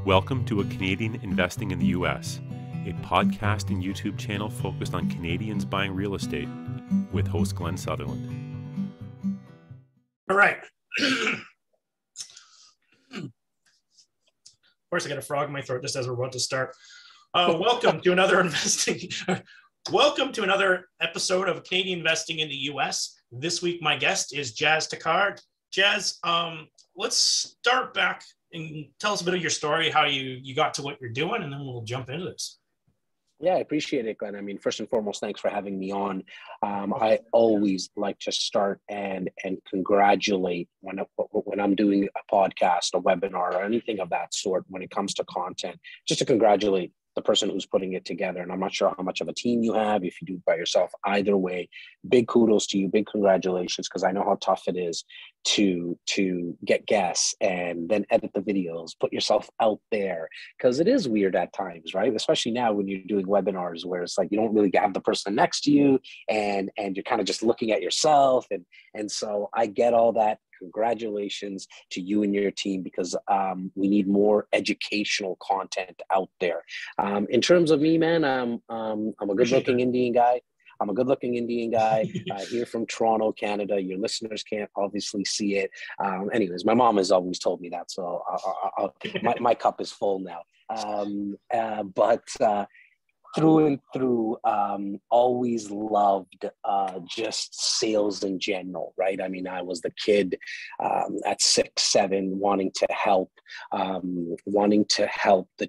Welcome to A Canadian Investing in the U.S., a podcast and YouTube channel focused on Canadians buying real estate with host Glen Sutherland. All right. Of course, I got a frog in my throat just as we're about to start. Welcome to another Welcome to another episode of Canadian Investing in the U.S. This week, my guest is Jas Takhar. Jas, let's start back and tell us a bit of your story, how you got to what you're doing, and then we'll jump into this. Yeah, I appreciate it, Glenn. I mean, first and foremost, thanks for having me on. I always like to start and congratulate when I'm doing a podcast, a webinar, or anything of that sort when it comes to content, just to congratulate the person who's putting it together. And I'm not sure how much of a team you have, if you do it by yourself. Either way, big kudos to you, big congratulations, because I know how tough it is to get guests and then edit the videos, put yourself out there, because it is weird at times, right? Especially now when you're doing webinars where it's like you don't really have the person next to you and you're kind of just looking at yourself. And so I get all that. Congratulations to you and your team, because we need more educational content out there. In terms of me, man, I'm a good-looking Indian guy. Here from Toronto, Canada. Your listeners can't obviously see it. Anyways, my mom has always told me that, so my cup is full now. But through and through, always loved just sales in general, right? I mean, I was the kid at 6, 7, wanting to help the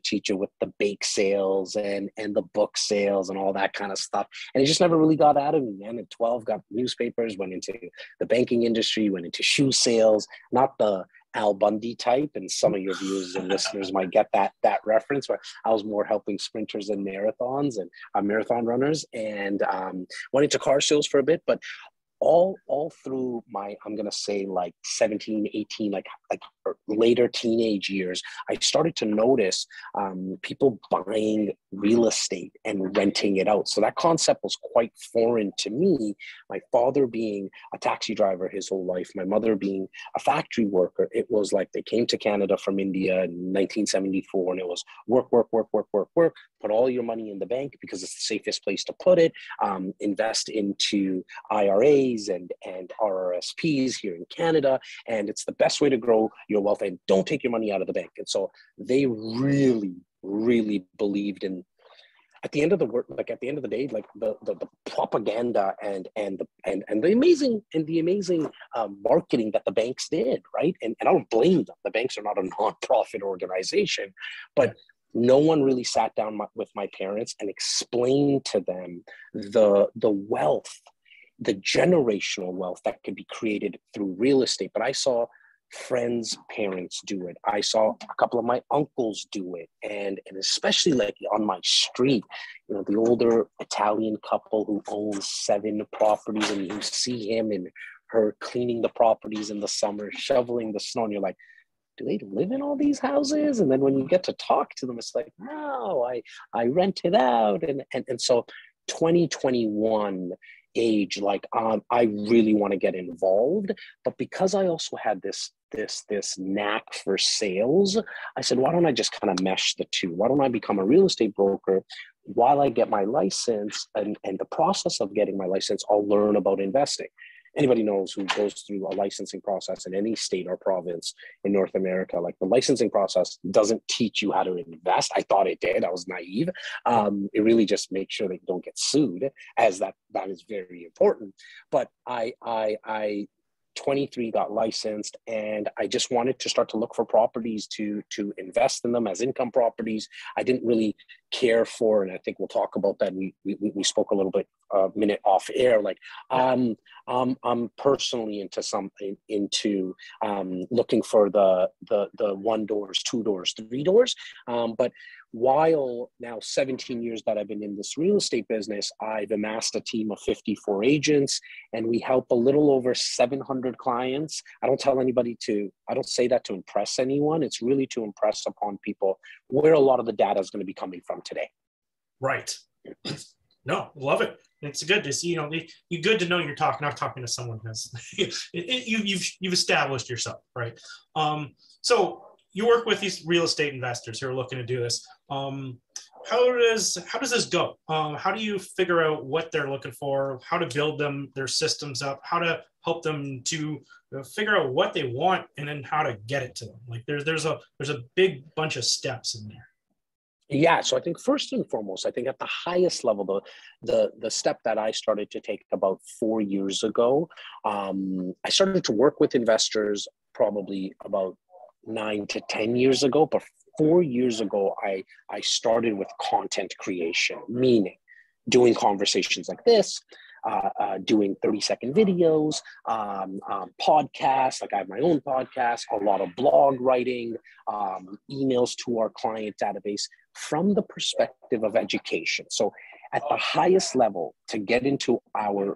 teacher with the bake sales and the book sales and all that kind of stuff. And it just never really got out of me, man. At 12, got newspapers, went into the banking industry, went into shoe sales, not the Al Bundy type, and some of your viewers and listeners might get that reference, where I was more helping sprinters and marathons and marathon runners, and went into car sales for a bit. But all through my, I'm going to say like 17, 18, like later teenage years, I started to notice people buying real estate and renting it out. So that concept was quite foreign to me. My father being a taxi driver his whole life, my mother being a factory worker, it was like they came to Canada from India in 1974, and it was work, put all your money in the bank because it's the safest place to put it, invest into IRAs and RRSPs here in Canada, and it's the best way to grow your wealth, and don't take your money out of the bank. And so they really believed in, at the end of the work, like at the end of the day, like the propaganda and the amazing marketing that the banks did, right? And I don't blame them. The banks are not a nonprofit organization, but no one really sat down with my parents and explained to them the wealth, the generational wealth that could be created through real estate. But I saw friends' parents do it. I saw a couple of my uncles do it. And especially like on my street, you know, the older Italian couple who owns 7 properties, and you see him and her cleaning the properties in the summer, shoveling the snow, and you're like, do they live in all these houses? And then when you get to talk to them, it's like, no, I rent it out. And so 2021 age, like I really want to get involved. But because I also had this knack for sales, I said, why don't I just kind of mesh the two? Why don't I become a real estate broker while I get my license? And the process of getting my license, I'll learn about investing. Anybody knows who goes through a licensing process in any state or province in North America, like the licensing process doesn't teach you how to invest. I thought it did. I was naive. It really just makes sure that you don't get sued, as that is very important. But I 23 got licensed, and I just wanted to start to look for properties to invest in them as income properties. I didn't really care for, and I think we'll talk about that. We spoke a little bit a minute off air. Like I'm personally into looking for the 1 doors, 2 doors, 3 doors. But while now 17 years that I've been in this real estate business, I've amassed a team of 54 agents, and we help a little over 700 clients. I don't say that to impress anyone. It's really to impress upon people where a lot of the data is going to be coming from today. Right. No, love it. It's good to see, you're good to know you're not talking to someone who's, you've established yourself, right? So you work with these real estate investors who are looking to do this. How does this go? How do you figure out what they're looking for, how to build their systems up, how to help them to figure out what they want, and then how to get it to them? Like there's a big bunch of steps in there. Yeah, so I think first and foremost, I think at the highest level, the step that I started to take about 4 years ago, I started to work with investors probably about 9 to 10 years ago, but 4 years ago, I started with content creation, meaning doing conversations like this, doing 30-second videos, podcasts, like I have my own podcast, a lot of blog writing, emails to our client database from the perspective of education. So at the highest level, to get into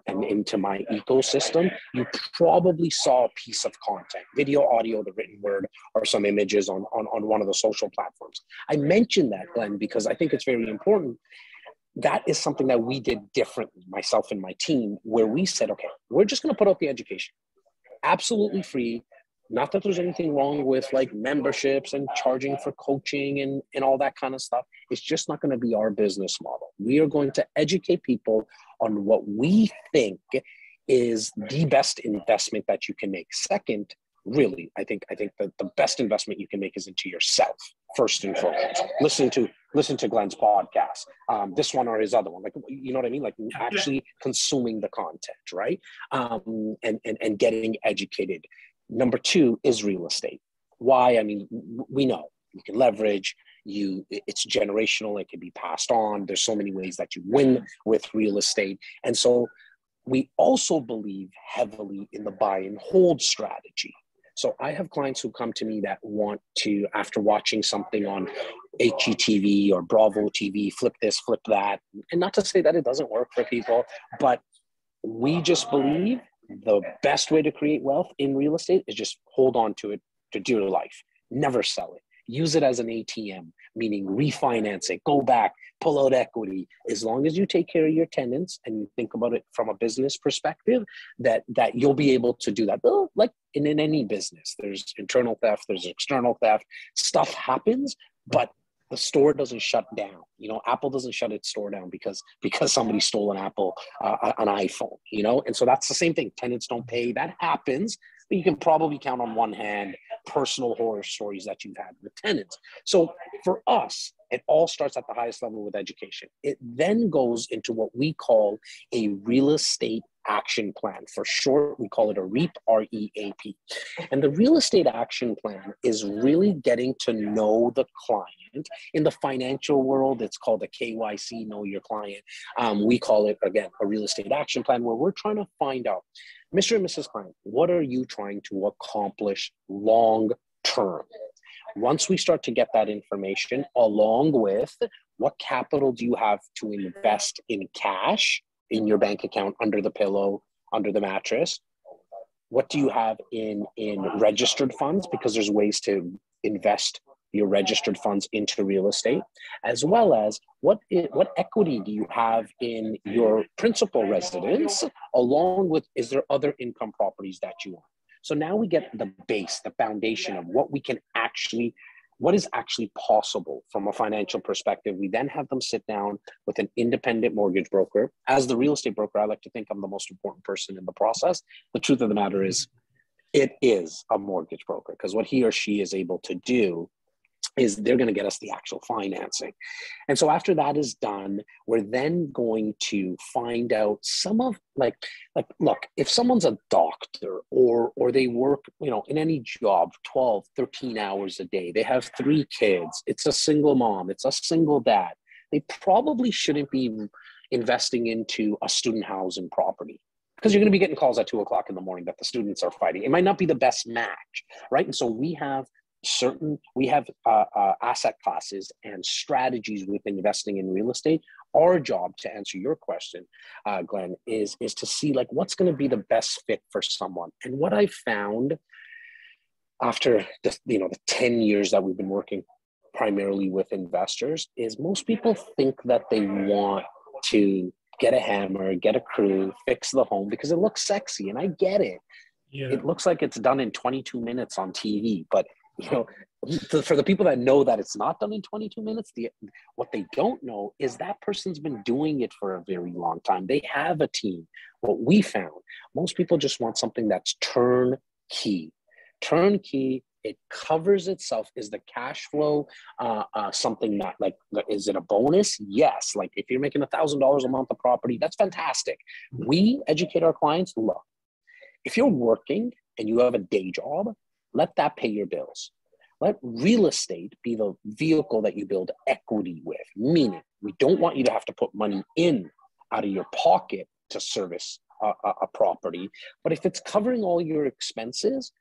into my ecosystem, you probably saw a piece of content, video, audio, the written word, or some images on one of the social platforms. I mentioned that, Glenn, because I think it's very important. That is something that we did differently, myself and my team, where we said, okay, we're just going to put out the education, absolutely free. Not that there's anything wrong with like memberships and charging for coaching and all that kind of stuff. It's just not going to be our business model. We are going to educate people on what we think is the best investment that you can make. Second, really, I think that the best investment you can make is into yourself, first and foremost. Listen to Glen's podcast, this one or his other one, like, you know what I mean? Like actually consuming the content, right? And getting educated. Number two is real estate. Why? I mean, we know you can leverage, it's generational, it can be passed on. There's so many ways that you win with real estate. And so we also believe heavily in the buy and hold strategy. So I have clients who come to me that want to, after watching something on HGTV or Bravo TV, flip this, flip that. And not to say that it doesn't work for people, but we just believe the best way to create wealth in real estate is just hold on to it to dear life. Never sell it. Use it as an ATM, meaning refinance it, go back, pull out equity. As long as you take care of your tenants and you think about it from a business perspective, that you'll be able to do that. Well, like in any business, there's internal theft, there's external theft. Stuff happens, but the store doesn't shut down. You know, Apple doesn't shut its store down because somebody stole an iPhone, you know? And so that's the same thing. Tenants don't pay. That happens, but you can probably count on one hand personal horror stories that you've had with tenants. So for us, it all starts at the highest level with education. It then goes into what we call a real estate action plan. For short, we call it a REAP, R-E-A-P. And the real estate action plan is really getting to know the client. In the financial world, it's called a KYC, know your client. We call it, again, a real estate action plan, where we're trying to find out, Mr. and Mrs. Client, what are you trying to accomplish long term? Once we start to get that information, along with what capital do you have to invest in cash in your bank account, under the pillow, under the mattress? What do you have in registered funds? Because there's ways to invest your registered funds into real estate, as well as what equity do you have in your principal residence, along with, is there other income properties that you own? So now we get the base, the foundation of what is actually possible from a financial perspective. We then have them sit down with an independent mortgage broker. As the real estate broker, I like to think I'm the most important person in the process. The truth of the matter is, it is a mortgage broker, because what he or she is able to do is they're going to get us the actual financing. And so after that is done, we're then going to find out some of like, look, if someone's a doctor or they work, you know, in any job, 12, 13 hours a day, they have 3 kids, it's a single mom, it's a single dad, they probably shouldn't be investing into a student housing property, because you're going to be getting calls at 2:00 in the morning that the students are fighting. It might not be the best match, right? And so we have asset classes and strategies with investing in real estate. Our job, to answer your question, Glenn, is to see like what's going to be the best fit for someone. And what I found after the 10 years that we've been working primarily with investors is most people think that they want to get a hammer, get a crew, fix the home because it looks sexy, and I get it. Yeah. It looks like it's done in 22 minutes on TV, but For the people that know that it's not done in 22 minutes, what they don't know is that person's been doing it for a very long time. They have a team. What we found, most people just want something that's turnkey. Turnkey, it covers itself. Is the cash flow something that, like, is it a bonus? Yes. Like, if you're making $1,000 a month of property, that's fantastic. We educate our clients. Look, if you're working and you have a day job, let that pay your bills. Let real estate be the vehicle that you build equity with, meaning we don't want you to have to put money in out of your pocket to service a property. But if it's covering all your expenses,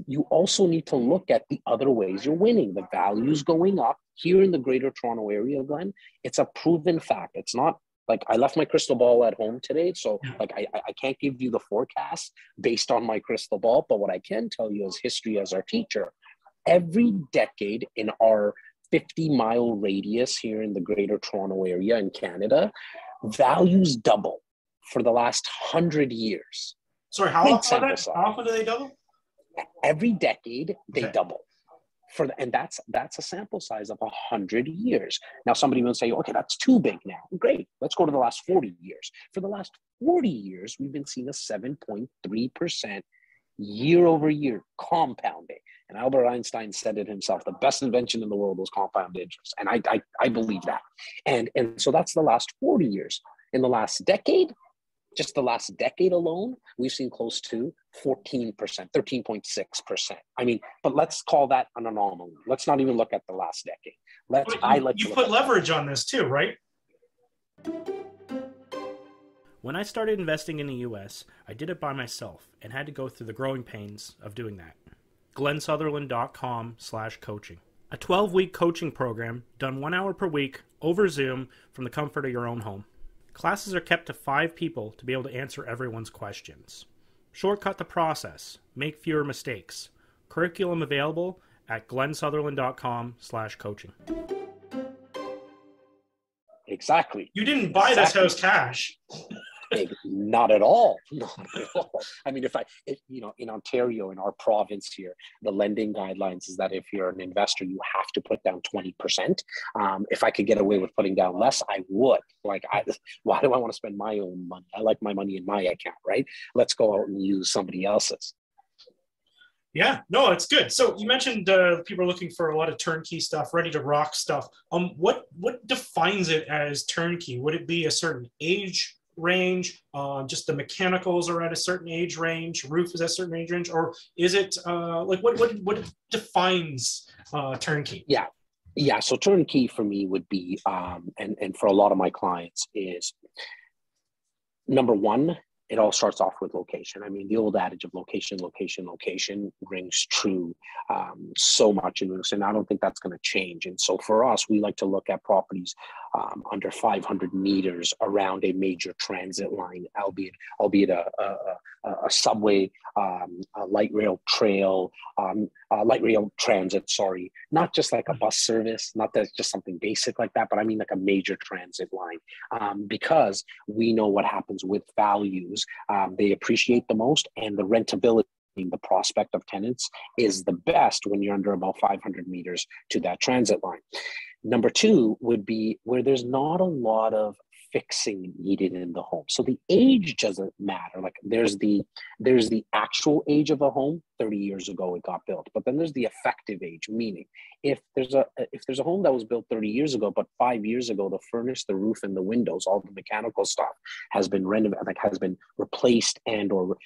you also need to look at the other ways you're winning. The value's going up here in the Greater Toronto Area, Glen. It's a proven fact. It's not like I left my crystal ball at home today. So like I can't give you the forecast based on my crystal ball, but what I can tell you is history as our teacher. Every decade in our 50-mile radius here in the Greater Toronto Area in Canada, values double for the last 100 years. Sorry, how often do they double? Every decade, they double. And that's a sample size of 100 years. Now, somebody will say, okay, that's too big now. Great, let's go to the last 40 years. For the last 40 years, we've been seeing a 7.3% year over year compounding. And Albert Einstein said it himself, the best invention in the world was compound interest. And I believe that. And so that's the last 40 years. In the last decade, just the last decade alone, we've seen close to 14%, 13.6%. I mean, but let's call that an anomaly. Let's not even look at the last decade. You put leverage on this too, right? When I started investing in the US, I did it by myself and had to go through the growing pains of doing that. GlenSutherland.com/coaching. A 12-week coaching program done 1 hour per week over Zoom from the comfort of your own home. Classes are kept to 5 people to be able to answer everyone's questions. Shortcut the process. Make fewer mistakes. Curriculum available at GlenSutherland.com/coaching. Exactly. You didn't buy this house cash. Not at all. Not at all. I mean, if in Ontario, in our province here, the lending guidelines is that if you're an investor, you have to put down 20%. If I could get away with putting down less, I would. Why do I want to spend my own money? I like my money in my account, right? Let's go out and use somebody else's. Yeah, no, it's good. So you mentioned people are looking for a lot of turnkey stuff, ready to rock stuff. What defines it as turnkey? Would it be a certain age range? Just the mechanicals are at a certain age range, roof is at a certain age range, or is it what defines turnkey? Yeah. So turnkey for me would be, and for a lot of my clients is, number one, it all starts off with location. I mean, the old adage of location rings true so much in real estate, and I don't think that's going to change. And so for us, we like to look at properties under 500 meters around a major transit line, albeit a subway, a light rail trail, light rail transit, sorry, not just like a bus service, not that it's just something basic like that, but I mean like a major transit line, because we know what happens with values. They appreciate the most, and the rentability, the prospect of tenants is the best when you're under about 500 meters to that transit line. Number two would be where there's not a lot of fixing needed in the home. So the age doesn't matter. Like there's the actual age of a home. 30 years ago it got built, but then there's the effective age, meaning if there's a home that was built 30 years ago, but 5 years ago the furnace, the roof, and the windows, all the mechanical stuff has been renovated, like has been replaced and or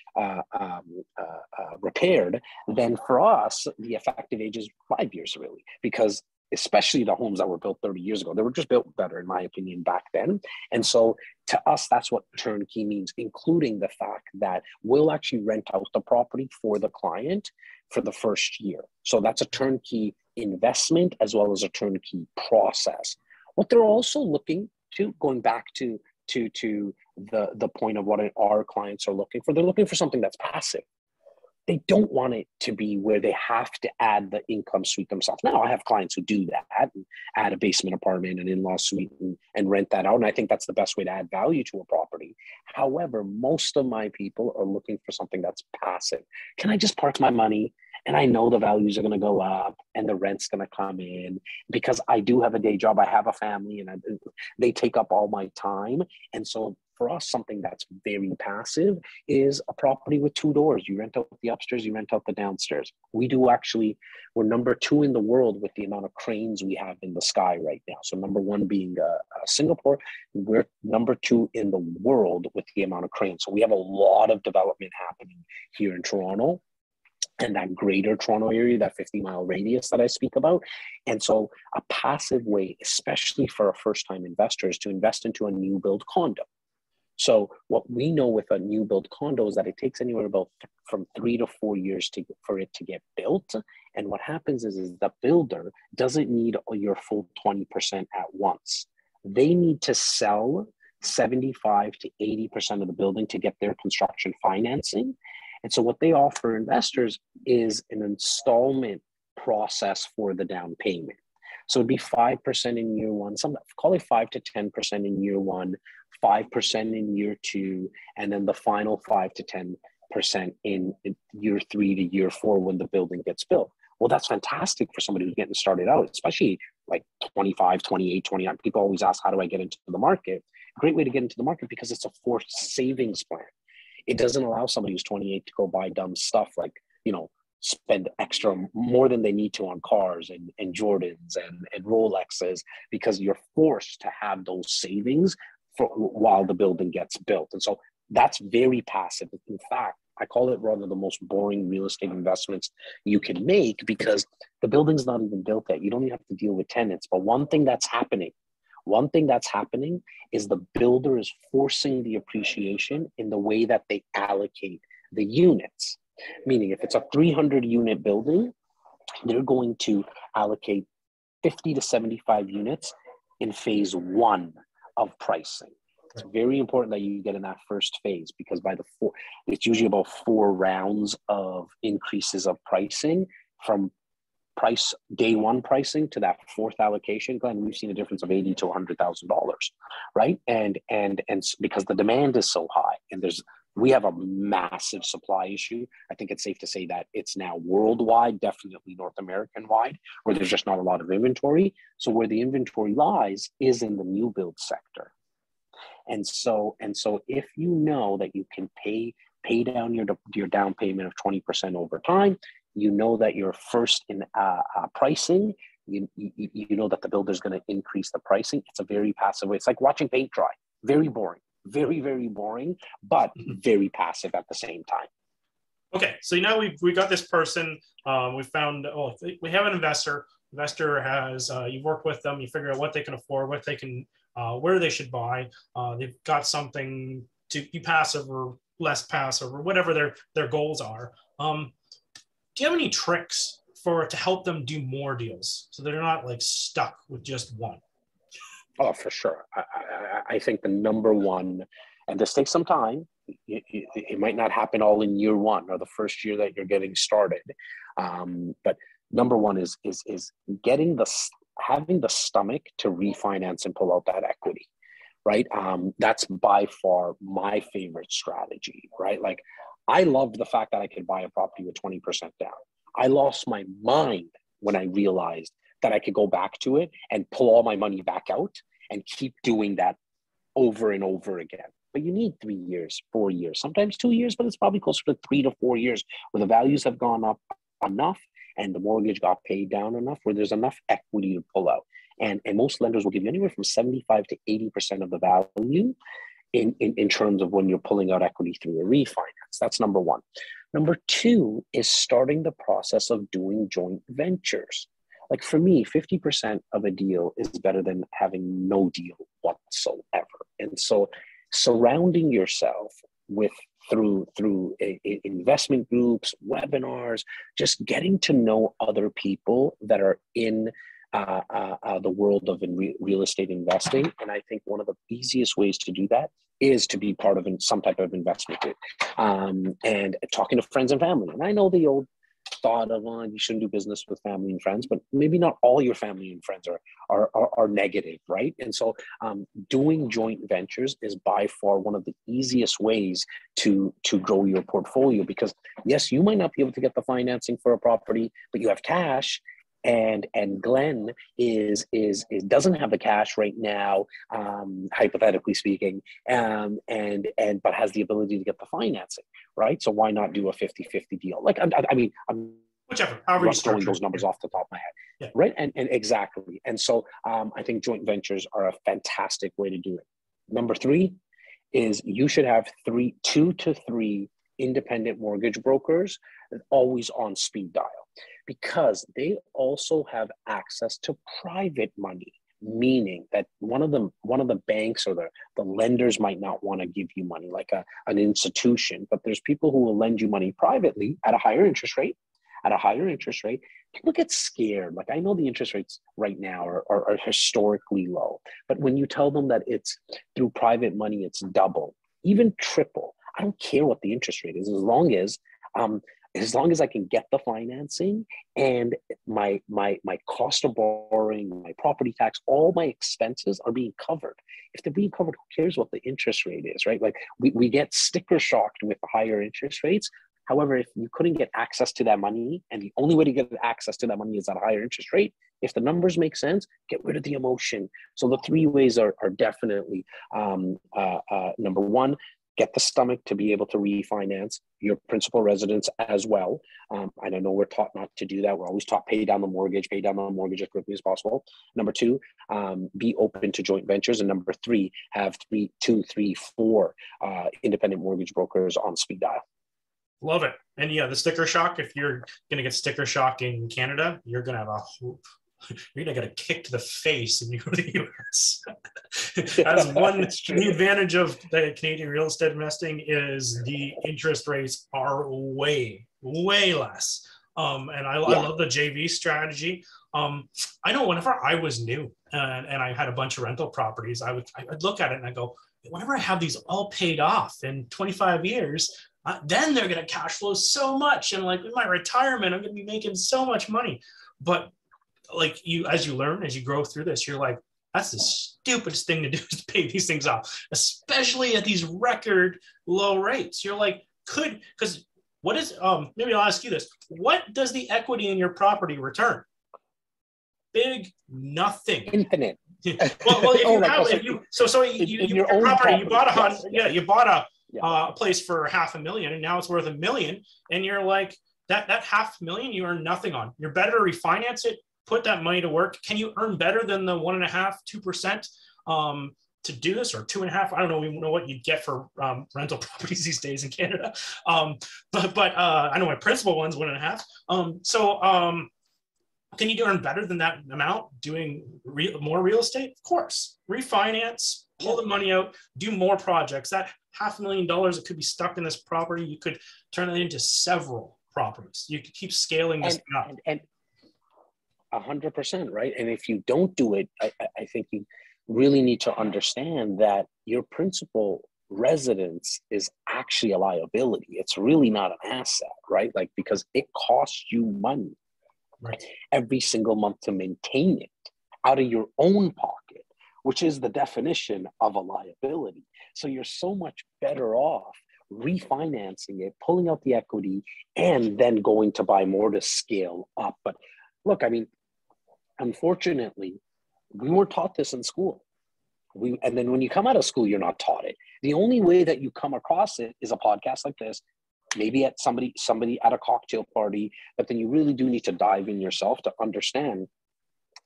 repaired, then for us the effective age is 5 years, really, because especially the homes that were built 30 years ago, they were just built better, in my opinion, back then. And so to us, that's what turnkey means, including the fact that we'll actually rent out the property for the client for the first year. So that's a turnkey investment as well as a turnkey process. What they're also looking to, going back to the point of what our clients are looking for, they're looking for something that's passive. They don't want it to be where they have to add the income suite themselves. Now, I have clients who do that and add a basement apartment, an in-law suite, and rent that out. And I think that's the best way to add value to a property. However, most of my people are looking for something that's passive. Can I just park my money and I know the values are going to go up and the rent's going to come in because I do have a day job. I have a family, and they take up all my time. And so for us, something that's very passive is a property with 2 doors. You rent out the upstairs, you rent out the downstairs. We're number 2 in the world with the amount of cranes we have in the sky right now. So number 1 being Singapore, we're number 2 in the world with the amount of cranes. So we have a lot of development happening here in Toronto and that greater Toronto area, that 50-mile radius that I speak about. And so a passive way, especially for a first-time investor, is to invest into a new build condo. So what we know with a new build condo is that it takes anywhere about from 3 to 4 years for it to get built. And what happens is the builder doesn't need your full 20% at once. They need to sell 75 to 80% of the building to get their construction financing. And so what they offer investors is an installment process for the down payment. So it'd be 5% in year 1, call it 5 to 10% in year 1, 5% in year 2, and then the final 5 to 10% in year 3 to year 4 when the building gets built. Well, that's fantastic for somebody who's getting started out, especially like 25, 28, 29. People always ask, how do I get into the market? A great way to get into the market because it's a forced savings plan. It doesn't allow somebody who's 28 to go buy dumb stuff like, spend extra more than they need to on cars and Jordans and Rolexes, because you're forced to have those savings while the building gets built. And so that's very passive. In fact, I call it rather the most boring real estate investments you can make, because the building's not even built yet. You don't even have to deal with tenants. But one thing that's happening is the builder is forcing the appreciation in the way that they allocate the units. Meaning if it's a 300 unit building, they're going to allocate 50 to 75 units in phase 1 of pricing. It's very important that you get in that first phase, because it's usually about 4 rounds of increases of pricing from day 1 pricing to that 4th allocation. Glenn, we've seen a difference of $80,000 to $100,000, right? And because the demand is so high, and we have a massive supply issue. I think it's safe to say that it's now worldwide, definitely North American wide, where there's just not a lot of inventory. So where the inventory lies is in the new build sector. And so if you know that you can pay down your down payment of 20% over time, you know that you're first in pricing, you know that the builder's going to increase the pricing. It's a very passive way. It's like watching paint dry. Very boring. Very, very boring, but very passive at the same time. Okay, so now we got this person. We found, we have an investor. Investor has, you work with them, you figure out what they can afford, what they can, where they should buy. They've got something to be passive or less passive or whatever their goals are. Do you have any tricks to help them do more deals so they're not like stuck with just one? Oh, for sure. I think the number one, and this takes some time, it might not happen all in year 1 or the first year that you're getting started. But number one is having the stomach to refinance and pull out that equity, right? That's by far my favorite strategy, right? Like, I loved the fact that I could buy a property with 20% down. I lost my mind when I realized that I could go back to it and pull all my money back out and keep doing that over and over again. But you need 3 years, 4 years, sometimes 2 years, but it's probably closer to 3 to 4 years where the values have gone up enough and the mortgage got paid down enough where there's enough equity to pull out. And most lenders will give you anywhere from 75 to 80% of the value in terms of when you're pulling out equity through a refinance. That's number one. Number two is starting the process of doing joint ventures. Like for me, 50% of a deal is better than having no deal whatsoever. And so surrounding yourself through investment groups, webinars, just getting to know other people that are in the world of real estate investing. And I think one of the easiest ways to do that is to be part of some type of investment group and talking to friends and family. And I know the thought of, you shouldn't do business with family and friends, but maybe not all your family and friends are negative, right? And so doing joint ventures is by far one of the easiest ways to grow your portfolio, because yes, you might not be able to get the financing for a property, but you have cash. And Glen doesn't have the cash right now, hypothetically speaking, but has the ability to get the financing, right? So why not do a 50-50 deal? Like, I'm whichever, however you throwing those numbers off the top of my head, yeah. Right? And exactly. And so I think joint ventures are a fantastic way to do it. Number 3 is you should have 2 to 3 independent mortgage brokers always on speed dial, because they also have access to private money, meaning that one of the banks or the lenders might not want to give you money like an institution, but there's people who will lend you money privately at a higher interest rate. People get scared. Like, I know the interest rates right now are historically low, but when you tell them that it's through private money, it's double, even triple. I don't care what the interest rate is, as long as I can get the financing and my cost of borrowing, my property tax, all my expenses are being covered. If they're being covered, who cares what the interest rate is, right? Like, we get sticker shocked with the higher interest rates. However, if you couldn't get access to that money, and the only way to get access to that money is at a higher interest rate, if the numbers make sense, get rid of the emotion. So the 3 ways are definitely, number 1, get the stomach to be able to refinance your principal residence as well. I know we're taught not to do that. We're always taught pay down the mortgage as quickly as possible. Number 2, be open to joint ventures. And number 3, have 2, 3, 4 independent mortgage brokers on speed dial. Love it. And yeah, the sticker shock, if you're going to get sticker shock in Canada, you're going to have you're going to get a kick to the face in the US. That's one. The advantage of the Canadian real estate investing is the interest rates are way, way less. And I love the JV strategy. I know whenever I was new and I had a bunch of rental properties, I'd look at it and I go, whenever I have these all paid off in 25 years, then they're going to cash flow so much. And like in my retirement, I'm going to be making so much money. But like as you learn, as you grow through this, you're like, that's the stupidest thing to do, is to pay these things off, especially at these record low rates. You're like, because what is, maybe I'll ask you this. What does the equity in your property return? Big nothing. Infinite. Well, if you bought a place for $500,000 and now it's worth $1 million, and you're like, that $500,000 you earn nothing on. You're better to refinance it, put that money to work. Can you earn better than the 1.5%, 2% to do this, or 2.5%? I don't know. We know what you'd get for rental properties these days in Canada. But I know my principal one's 1.5%. Can you earn better than that amount doing more real estate? Of course. Refinance, pull the money out, do more projects. That $500,000 that could be stuck in this property, you could turn it into several properties. You could keep scaling this up. And 100%, right? And if you don't do it, I think you really need to understand that your principal residence is actually a liability. It's really not an asset, right? Like, because it costs you money. Right. Every single month to maintain it out of your own pocket, which is the definition of a liability. So you're so much better off refinancing it, pulling out the equity, and then going to buy more to scale up. But look, I mean, unfortunately, we weren't taught this in school. And then when you come out of school, you're not taught it. The only way that you come across it is a podcast like this, maybe at somebody at a cocktail party, but then you really do need to dive in yourself to understand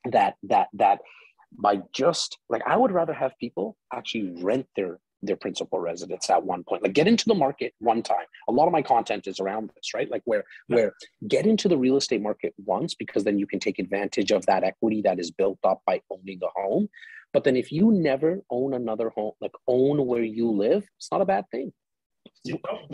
that by just, like, I would rather have people actually rent their principal residence at one point, like get into the market one time. A lot of my content is around this, right? Like where get into the real estate market once, because then you can take advantage of that equity that is built up by owning the home. But then if you never own another home, like own where you live, it's not a bad thing.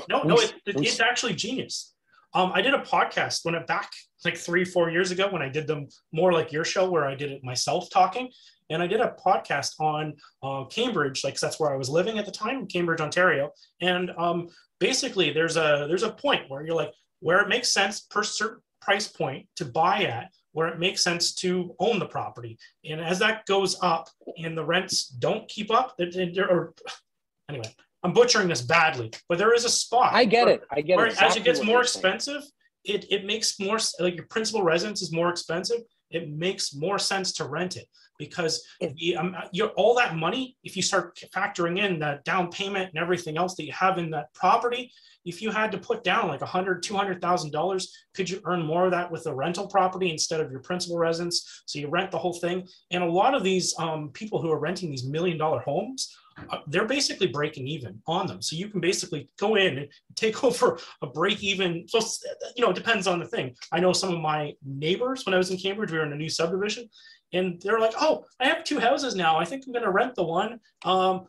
No, it's actually genius. I did a podcast when it back like 3-4 years ago, when I did them more like your show, where I did it myself talking, and I did a podcast on Cambridge, like that's where I was living at the time, Cambridge, Ontario. And basically there's a point where you're like, where it makes sense per price point to buy at where it makes sense to own the property. And as that goes up and the rents don't keep up, or anyway, I'm butchering this badly, but there is a spot. I get it. Where exactly as it gets what more you're expensive, it makes more, like your principal residence is more expensive. It makes more sense to rent it because all that money, if you start factoring in the down payment and everything else that you have in that property, if you had to put down like $100,000, $200,000, could you earn more of that with a rental property instead of your principal residence? So you rent the whole thing. And a lot of these people who are renting these $1 million homes, they're basically breaking even on them. So you can basically go in and take over a break even. So, it depends on the thing. I know some of my neighbors, when I was in Cambridge, we were in a new subdivision, and they're like, oh, I have 2 houses now. I think I'm going to rent the one. I'm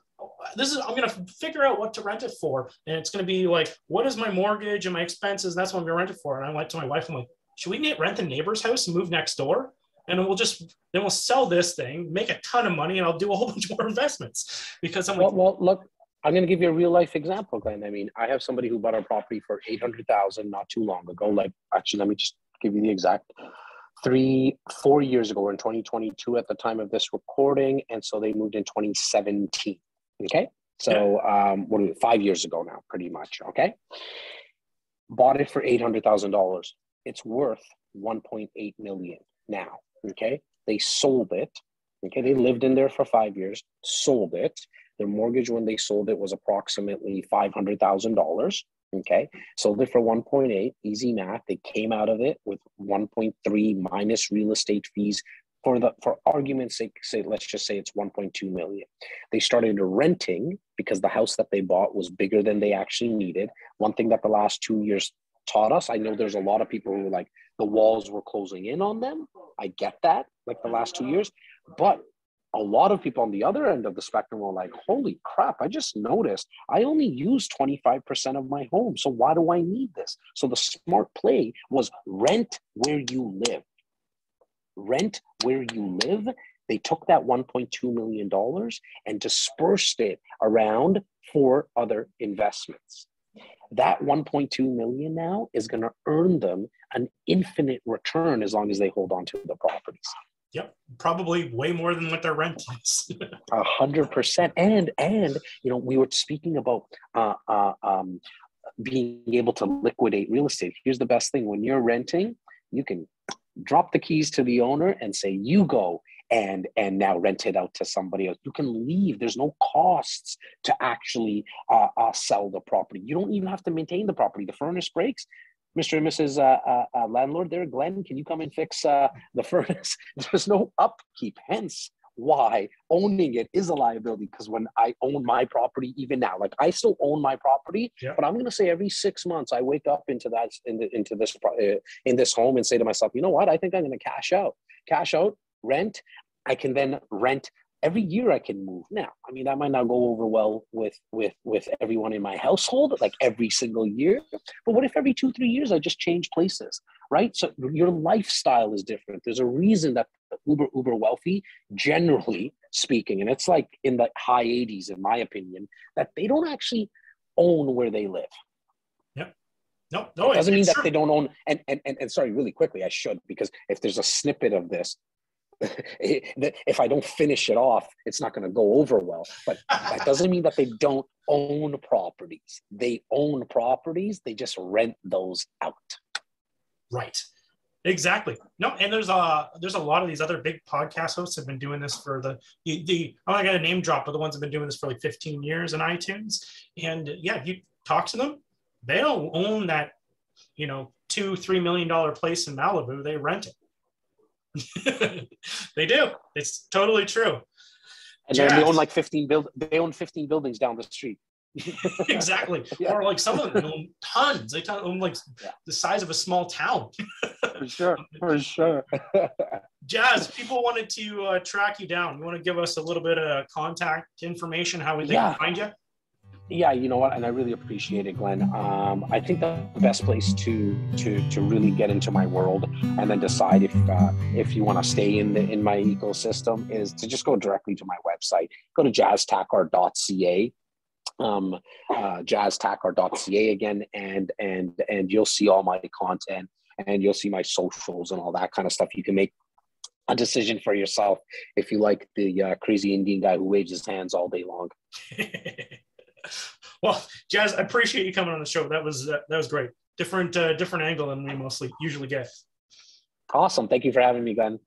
going to figure out what to rent it for. And it's going to be like, what is my mortgage and my expenses? That's what I'm going to rent it for. And I went to my wife, I'm like, should we rent the neighbor's house and move next door? And we'll sell this thing, make a ton of money, and I'll do a whole bunch more investments because I'm like, well, look, I'm going to give you a real life example, Glenn. I mean, I have somebody who bought our property for $800,000 not too long ago. Like, actually, let me just give you the exact 4 years ago. We're in 2022 at the time of this recording, and so they moved in 2017. Okay, so what are we, 5 years ago now, pretty much. Okay, bought it for $800,000. It's worth $1.8 million now. Okay, they sold it. Okay, they lived in there for 5 years, sold it. Their mortgage when they sold it was approximately $500,000. Okay, sold it for 1.8. Easy math. They came out of it with 1.3 minus real estate fees. For argument's sake, let's just say it's 1.2 million. They started renting because the house that they bought was bigger than they actually needed. One thing that the last 2 years taught us, I know there's a lot of people who like the walls were closing in on them. I get that, like the last 2 years, but a lot of people on the other end of the spectrum were like, holy crap, I just noticed I only use 25% of my home. So why do I need this? So the smart play was rent where you live. Rent where you live. They took that $1.2 million and dispersed it around 4 other investments. That 1.2 million now is going to earn them an infinite return as long as they hold on to the properties. Yep, probably way more than what their rent is. 100%. And we were speaking about being able to liquidate real estate. Here's the best thing: when you're renting, you can drop the keys to the owner and say, "You go." And now rent it out to somebody else. You can leave. There's no costs to actually sell the property. You don't even have to maintain the property. The furnace breaks, Mr. and Mrs. Landlord there, Glenn, can you come and fix the furnace? There's no upkeep. Hence why owning it is a liability, because when I own my property, even now, like I still own my property, but I'm going to say every 6 months I wake up in this home and say to myself, you know what? I think I'm going to cash out, rent. I can then rent every year. I can move. Now, I mean, that might not go over well with everyone in my household, like every single year. But what if every 2-3 years I just change places, right? So your lifestyle is different. There's a reason that uber wealthy, generally speaking, and it's like in the high 80s, in my opinion, that they don't actually own where they live. Yep. No, it doesn't mean that they don't own. And sorry, really quickly, I should, because if there's a snippet of this, if I don't finish it off, it's not going to go over well. But that doesn't mean that they don't own properties. They own properties. They just rent those out. Right. Exactly. No, and there's a lot of these other big podcast hosts have been doing this for I got a name drop, but the ones that have been doing this for like 15 years in iTunes. And yeah, if you talk to them, they don't own that, $2-3 million place in Malibu. They rent it. They do. It's totally true. And then they own like 15 buildings down the street. Exactly. Yeah. Or like some of them own tons. They own like the size of a small town. For sure. Jas, people wanted to track you down. You want to give us a little bit of contact information, how they can find you? Yeah, you know what, and I really appreciate it, Glenn. I think the best place to really get into my world and then decide if you want to stay in my ecosystem is to just go directly to my website. Go to jastakhar.ca, jastakhar.ca again, and you'll see all my content. and you'll see my socials and all that kind of stuff. You can make a decision for yourself if you like the crazy Indian guy who waves his hands all day long. Well, Jas, I appreciate you coming on the show. That was great. Different angle than we usually get. Awesome. Thank you for having me, Glenn.